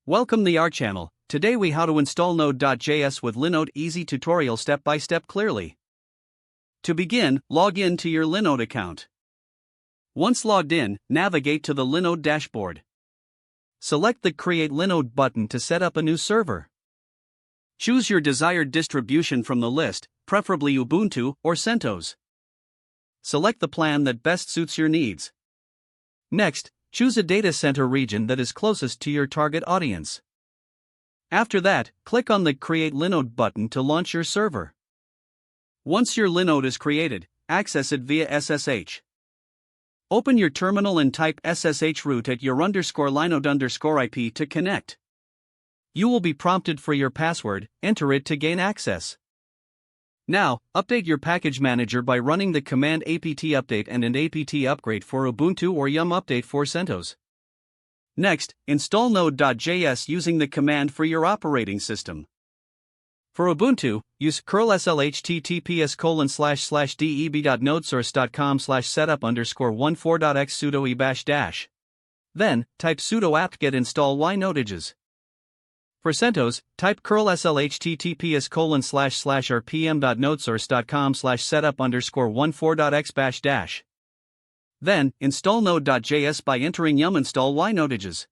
Welcome to our channel. Today we how to install Node.js with Linode easy tutorial step by step clearly. To begin, log in to your Linode account. Once logged in, navigate to the Linode dashboard. Select the Create Linode button to set up a new server. Choose your desired distribution from the list, preferably Ubuntu or CentOS. Select the plan that best suits your needs. Next, choose a data center region that is closest to your target audience. After that, click on the Create Linode button to launch your server. Once your Linode is created, access it via SSH. Open your terminal and type SSH root at your _Linode_IP to connect. You will be prompted for your password, enter it to gain access. Now, update your package manager by running the command apt update and an apt upgrade for Ubuntu or yum update for CentOS. Next, install Node.js using the command for your operating system. For Ubuntu, use curl sl https://deb.nodesource.com/setup_14.x sudo ebash-. Then, type sudo apt-get install ynodages. For CentOS, type curl sl https://rpm.nodesource.com/setup_14.x-. Then, install Node.js by entering yum install ynodages.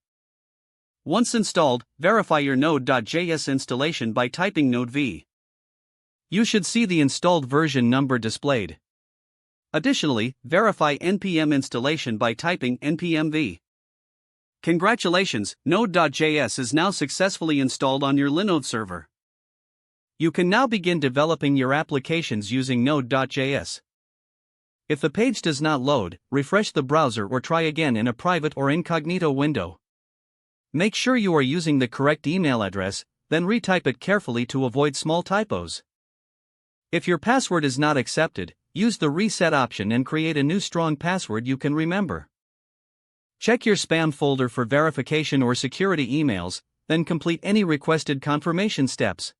Once installed, verify your Node.js installation by typing node_v. You should see the installed version number displayed. Additionally, verify npm installation by typing npm-v. Congratulations, Node.js is now successfully installed on your Linode server. You can now begin developing your applications using Node.js. If the page does not load, refresh the browser or try again in a private or incognito window. Make sure you are using the correct email address, then retype it carefully to avoid small typos. If your password is not accepted, use the reset option and create a new strong password you can remember. Check your spam folder for verification or security emails, then complete any requested confirmation steps.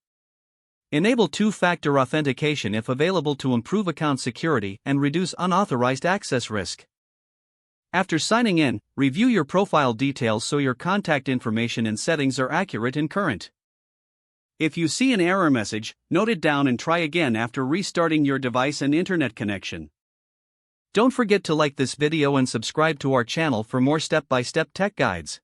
Enable two-factor authentication if available to improve account security and reduce unauthorized access risk. After signing in, review your profile details so your contact information and settings are accurate and current. If you see an error message, note it down and try again after restarting your device and internet connection. Don't forget to like this video and subscribe to our channel for more step-by-step tech guides.